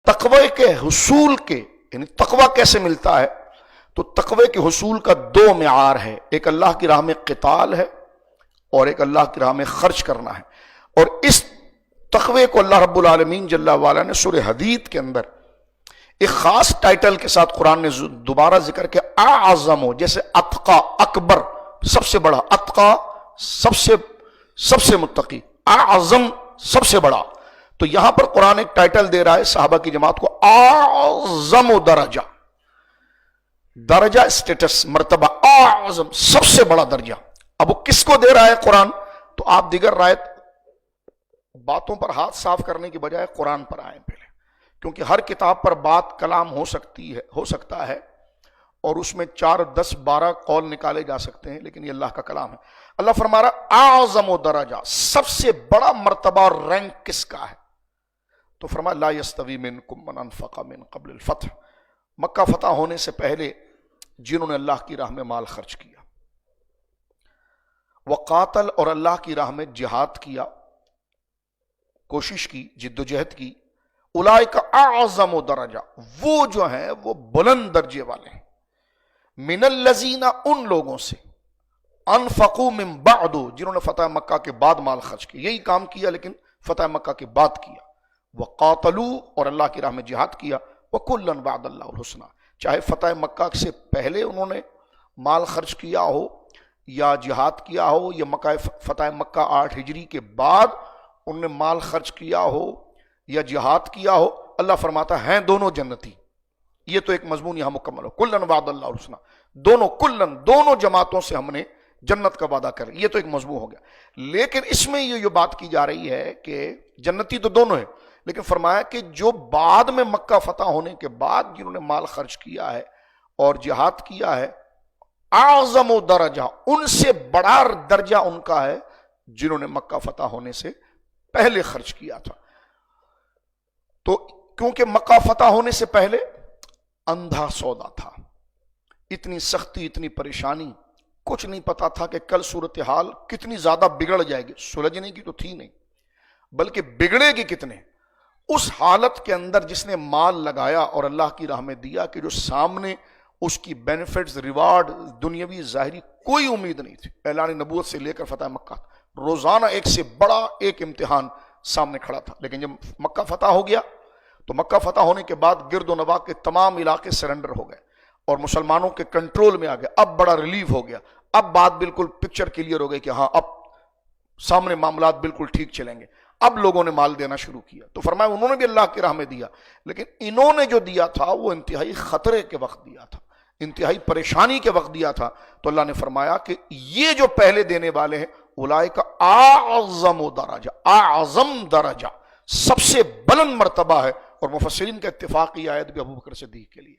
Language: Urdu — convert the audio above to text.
تقوی کے حصول کے یعنی تقوی کیسے ملتا ہے؟ تو تقوی کے حصول کا دو معیار ہے، ایک اللہ کی راہ میں قتال ہے اور ایک اللہ کی راہ میں خرچ کرنا ہے۔ اور اس تقوی کو اللہ رب العالمین جل وعلا نے سورہ حدید کے اندر ایک خاص ٹائٹل کے ساتھ قرآن نے دوبارہ ذکر کیا، اعظم، جیسے اتقا اکبر سب سے بڑا، اتقا سب سے متقی، اعظم سب سے بڑا، تو یہاں پر قرآن ایک ٹائٹل دے رہا ہے صحابہ کی جماعت کو، اعظم درجہ، درجہ اسٹیٹس مرتبہ، اعظم سب سے بڑا درجہ۔ اب وہ کس کو دے رہا ہے قرآن؟ تو آپ دیگر رایت باتوں پر ہاتھ صاف کرنے کی بجائے قرآن پر آئیں پہلے، کیونکہ ہر کتاب پر بات کلام ہو سکتا ہے اور اس میں 4 10 12 قول نکالے جا سکتے ہیں، لیکن یہ اللہ کا کلام ہے۔ اللہ فرما رہا اعظم و درجہ، سب سے بڑا مرتبہ اور رینک کس کا ہے؟ تو فرمایا لا یستوی منکم من انفق من قبل الفتح، مکہ فتح ہونے سے پہلے جنہوں نے اللہ کی راہ میں مال خرچ کیا، وقاتل، اور اللہ کی راہ میں جہاد کیا، کوشش کی، جد و جہد کی، اولئک اعظم درجہ، وہ جو ہیں وہ بلند درجے والے ہیں، من الذین، ان لوگوں سے، انفقوا من بعد، جنہوں نے فتح مکہ کے بعد مال خرچ کیا، یہی کام کیا لیکن فتح مکہ کے بعد کیا، وقاتلوا، اور اللہ کی راہ میں جہاد کیا، وکلا وعد اللہ الحسنى، چاہے فتح مکہ سے پہلے انہوں نے مال خرچ کیا ہو یا جہاد کیا ہو، یا فتح مکہ 8 ہجری کے بعد انہوں نے مال خرچ کیا ہو یا جہاد کیا ہو، اللہ فرماتا ہے دونوں جنتی۔ یہ تو ایک مضمون یہاں مکمل ہو، کلن وعد اللہ الحسنى، دونوں جماعتوں سے ہم نے جنت کا وعدہ کر، یہ تو ایک مضمون ہو گیا۔ لیکن اس میں یہ بات کی جا رہی ہے کہ جنتی تو دونوں ہیں، لیکن فرمایا کہ جو بعد میں مکہ فتح ہونے کے بعد جنہوں نے مال خرچ کیا ہے اور جہاد کیا ہے، اعظم درجہ، ان سے بڑا درجہ ان کا ہے جنہوں نے مکہ فتح ہونے سے پہلے خرچ کیا تھا۔ تو کیونکہ مکہ فتح ہونے سے پہلے اندھا سودا تھا، اتنی سختی، اتنی پریشانی، کچھ نہیں پتا تھا کہ کل صورتحال کتنی زیادہ بگڑ جائے گی، سلجھنے کی تو تھی نہیں بلکہ بگڑے گی کتنے۔ اس حالت کے اندر جس نے مال لگایا اور اللہ کی راہ میں دیا کہ جو سامنے اس کی بینیفٹس، ریوارڈ، دنیاوی ظاہری کوئی امید نہیں تھی، اعلان نبوت سے لے کر فتح مکہ روزانہ ایک سے بڑا ایک امتحان سامنے کھڑا تھا، لیکن جب مکہ فتح ہو گیا تو مکہ فتح ہونے کے بعد گرد و نواح کے تمام علاقے سرنڈر ہو گئے اور مسلمانوں کے کنٹرول میں آ گئے، اب بڑا ریلیف ہو گیا، اب بات بالکل پکچر کلیئر ہو گئی کہ ہاں اب سامنے معاملات بالکل ٹھیک چلیں گے، اب لوگوں نے مال دینا شروع کیا۔ تو فرمایا انہوں نے بھی اللہ کی راہ میں دیا، لیکن انہوں نے جو دیا تھا وہ انتہائی خطرے کے وقت دیا تھا، انتہائی پریشانی کے وقت دیا تھا۔ تو اللہ نے فرمایا کہ یہ جو پہلے دینے والے ہیں اولئک اعظم درجہ، اعظم درجہ، سب سے بلند مرتبہ ہے، اور مفسرین کا اتفاقی آیت بھی ابو بکر صدیق کے لیے۔